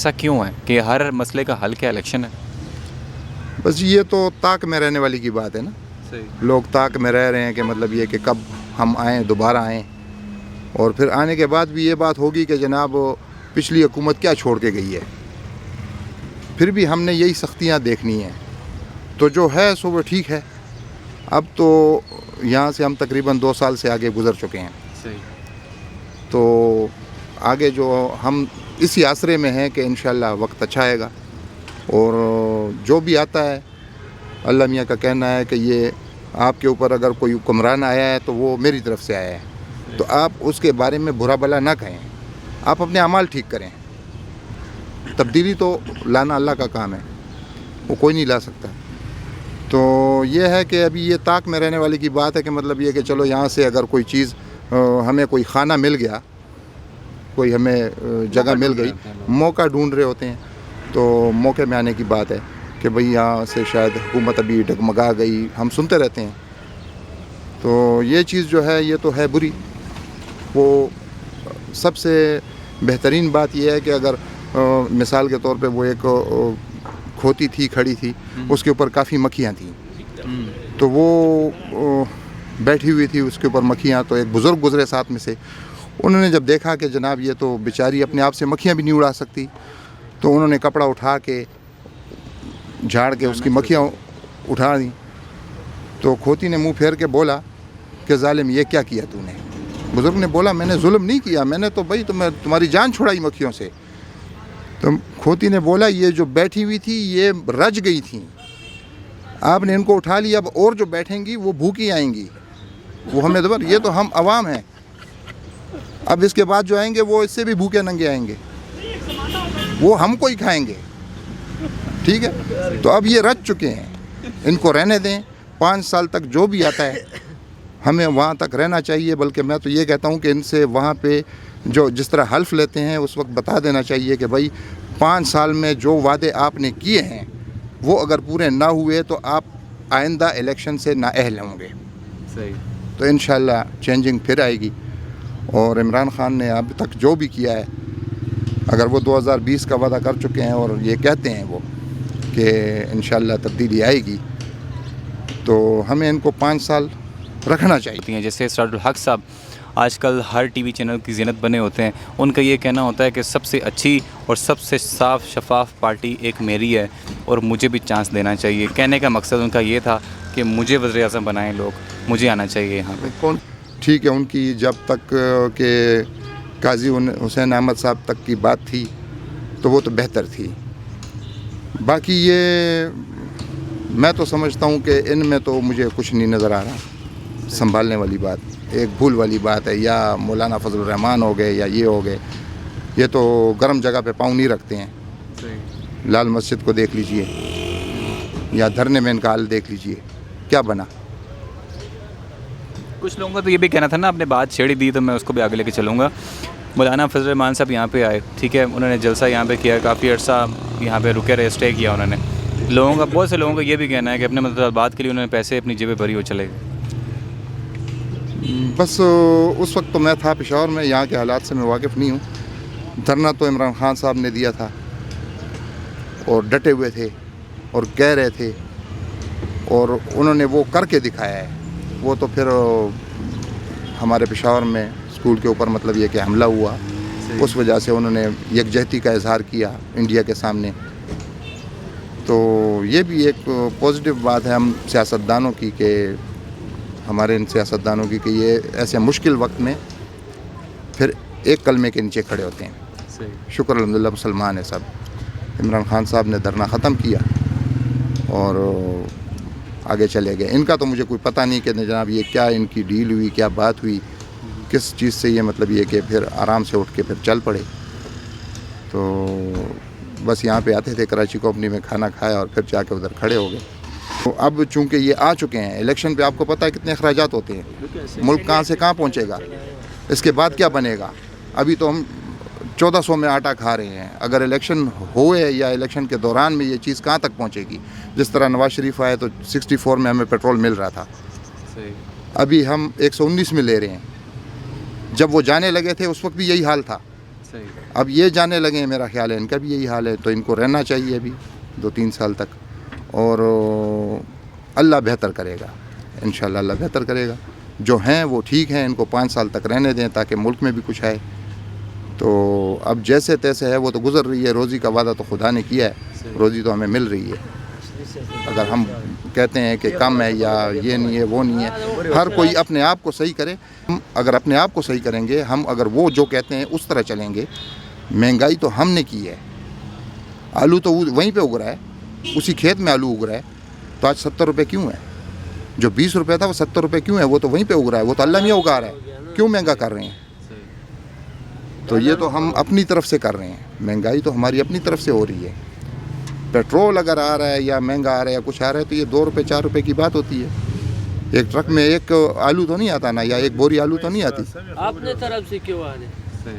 ऐसा क्यों है कि हर मसले का हल क्या इलेक्शन है? बस ये तो ताक में रहने वाली की बात है ना। सही। लोग ताक में रह रहे हैं कि मतलब ये कि कब हम आएँ, दोबारा आएँ, और फिर आने के बाद भी ये बात होगी कि जनाब पिछली हुकूमत क्या छोड़ के गई है। फिर भी हमने यही सख्तियाँ देखनी हैं, तो जो है सो वो ठीक है। अब तो यहाँ से हम तकरीबन 2 साल से आगे गुज़र चुके हैं, सही। तो आगे जो हम इसी आसरे में हैं कि इंशाअल्लाह वक्त अच्छा आएगा, और जो भी आता है अल्लाह मियाँ का कहना है कि ये आपके ऊपर अगर कोई हुक्मरान आया है तो वो मेरी तरफ से आया है, तो आप उसके बारे में बुरा भला ना कहें, आप अपने अमाल ठीक करें। तब्दीली तो लाना अल्लाह का काम है, वो कोई नहीं ला सकता। तो ये है कि अभी ये ताक में रहने वाली की बात है कि मतलब ये कि चलो यहाँ से अगर कोई चीज़ हमें कोई खाना मिल गया, कोई हमें जगह मिल गई, मौका ढूंढ रहे होते हैं, तो मौके में आने की बात है कि भाई यहाँ से शायद हुकूमत अभी डगमगा गई, हम सुनते रहते हैं। तो ये चीज़ जो है ये तो है बुरी। वो सबसे बेहतरीन बात यह है कि अगर मिसाल के तौर पे वो एक खोती थी, खड़ी थी, उसके ऊपर काफ़ी मक्खियाँ थीं, तो वो बैठी हुई थी, उसके ऊपर मक्खियाँ, तो एक बुज़ुर्ग गुज़रे साथ में से, उन्होंने जब देखा कि जनाब ये तो बेचारी अपने आप से मक्खियाँ भी नहीं उड़ा सकती, तो उन्होंने कपड़ा उठा के झाड़ के उसकी मक्खियाँ उठा दी। तो खोती ने मुंह फेर के बोला कि जालिम ये क्या किया तूने। बुज़ुर्ग ने बोला मैंने जुल्म नहीं किया, मैंने तो भाई तुम्हारी जान छुड़ाई मक्खियों से। तो खोती ने बोला ये जो बैठी हुई थी ये रज गई थी, आपने इनको उठा लिया, अब और जो बैठेंगी वो भूखी आएंगी, वो हमें दबर, ये तो हम अवाम हैं, अब इसके बाद जो आएंगे वो इससे भी भूखे नंगे आएंगे, वो हमको ही खाएंगे। ठीक है, तो अब ये रच चुके हैं, इनको रहने दें। 5 साल तक जो भी आता है हमें वहाँ तक रहना चाहिए। बल्कि मैं तो ये कहता हूँ कि इनसे वहाँ पे जो जिस तरह हल्फ लेते हैं उस वक्त बता देना चाहिए कि भाई 5 साल में जो वादे आपने किए हैं वो अगर पूरे ना हुए तो आप आइंदा इलेक्शन से नाअहल होंगे। सही। तो इंशाअल्लाह चेंजिंग फिर आएगी। और इमरान खान ने अब तक जो भी किया है, अगर वो 2020 का वादा कर चुके हैं और ये कहते हैं वो कि इंशाअल्लाह तब्दीली आएगी, तो हमें इनको 5 साल रखना चाहिए। जैसे सराजुल हक साहब आजकल हर टीवी चैनल की ज़ीनत बने होते हैं, उनका ये कहना होता है कि सबसे अच्छी और सबसे साफ शफाफ पार्टी एक मेरी है और मुझे भी चांस देना चाहिए। कहने का मकसद उनका ये था कि मुझे वज़ीर आज़म बनाएं लोग, मुझे आना चाहिए यहाँ पे। कौन ठीक है, उनकी जब तक के काजी हुसैन अहमद साहब तक की बात थी तो वो तो बेहतर थी। बाकी ये मैं तो समझता हूँ कि इनमें तो मुझे कुछ नहीं नज़र आ रहा संभालने वाली बात, एक भूल वाली बात है। या मौलाना फजल रहमान हो गए या ये हो गए, ये तो गर्म जगह पे पाँव नहीं रखते हैं। लाल मस्जिद को देख लीजिए या धरने में इनका हाल देख लीजिए, क्या बना। कुछ लोगों का तो ये भी कहना था ना, आपने बात छेड़ी दी तो मैं उसको भी आगे लेके चलूँगा। मौलाना फजल रहमान साहब यहाँ पे आए, ठीक है, उन्होंने जलसा यहाँ पे किया, काफ़ी अर्सा यहाँ पे रुके रहे, स्टे किया उन्होंने। लोगों का, बहुत से लोगों का ये भी कहना है कि अपने मतलब बात के लिए उन्होंने पैसे अपनी जेबें भरी हो चले गए। बस उस वक्त तो मैं था पेशावर में, यहाँ के हालात से मैं वाकिफ़ नहीं हूँ। धरना तो इमरान खान साहब ने दिया था और डटे हुए थे और कह रहे थे, और उन्होंने वो करके दिखाया है। वो तो फिर हमारे पेशावर में स्कूल के ऊपर मतलब ये कि हमला हुआ, उस वजह से उन्होंने यकजहती का इजहार किया इंडिया के सामने। तो ये भी एक पॉजिटिव बात है हम सियासतदानों की, कि हमारे इन सियासतदानों की, कि ये ऐसे मुश्किल वक्त में फिर एक कलमे के नीचे खड़े होते हैं। शुक्र अल्हम्दुलिल्लाह मुसलमान है सब। इमरान खान साहब ने धरना ख़त्म किया और आगे चले गए। इनका तो मुझे कोई पता नहीं कि जनाब ये क्या इनकी डील हुई, क्या बात हुई, किस चीज़ से ये मतलब ये कि फिर आराम से उठ के फिर चल पड़े। तो बस यहाँ पे आते थे कराची कंपनी में, खाना खाया और फिर जाके उधर खड़े हो गए। तो अब चूँकि ये आ चुके हैं इलेक्शन पे, आपको पता है कितने अखराजात होते हैं, मुल्क कहाँ से कहाँ पहुँचेगा, इसके बाद क्या बनेगा। अभी तो हम 1400 में आटा खा रहे हैं, अगर इलेक्शन हुए या इलेक्शन के दौरान में ये चीज़ कहाँ तक पहुँचेगी। जिस तरह नवाज शरीफ आए तो 64 में हमें पेट्रोल मिल रहा था, अभी हम 119 में ले रहे हैं। जब वो जाने लगे थे उस वक्त भी यही हाल था। صحیح. اب یہ جانے لگے ہیں، میرا خیال ہے ان کا بھی یہی حال ہے، تو ان کو رہنا چاہیے ابھی 2-3 سال تک، اور اللہ بہتر کرے گا انشاءاللہ، اللہ بہتر کرے گا. جو ہیں وہ ٹھیک ہیں، ان کو 5 سال تک رہنے دیں تاکہ ملک میں بھی کچھ آئے. تو اب جیسے تیسے ہے وہ تو گزر رہی ہے، روزی کا وعدہ تو خدا نے کیا ہے، روزی تو ہمیں مل رہی ہے. اگر ہم کہتے ہیں کہ کم ہے یا یہ نہیں ہے وہ نہیں ہے، ہر کوئی اپنے آپ کو صحیح کرے. ہم اگر اپنے آپ کو صحیح کریں گے، ہم اگر وہ جو کہتے ہیں اس طرح چلیں گے، مہنگائی تو ہم نے کی ہے. آلو تو وہیں پہ اگ رہا ہے، اسی کھیت میں آلو اگ رہا ہے، تو آج 70 روپے کیوں ہے؟ جو 20 روپے تھا وہ 70 روپے کیوں ہے؟ وہ تو وہیں پہ اگ رہا ہے، وہ تو اللہ میاں اگا رہا ہے، کیوں مہنگا کر رہے ہیں؟ تو یہ تو ہم اپنی طرف سے کر رہے ہیں، مہنگائی تو ہماری اپنی طرف سے ہو رہی ہے. پیٹرول اگر آ رہا ہے یا مہنگا آ رہا ہے یا کچھ آ رہا ہے تو یہ 2 روپے 4 روپے کی بات ہوتی ہے. ایک ٹرک میں ایک آلو تو نہیں آتا نا، یا ایک بوری آلو تو نہیں آتی. اپنے طرف سے کیوں آ رہے؟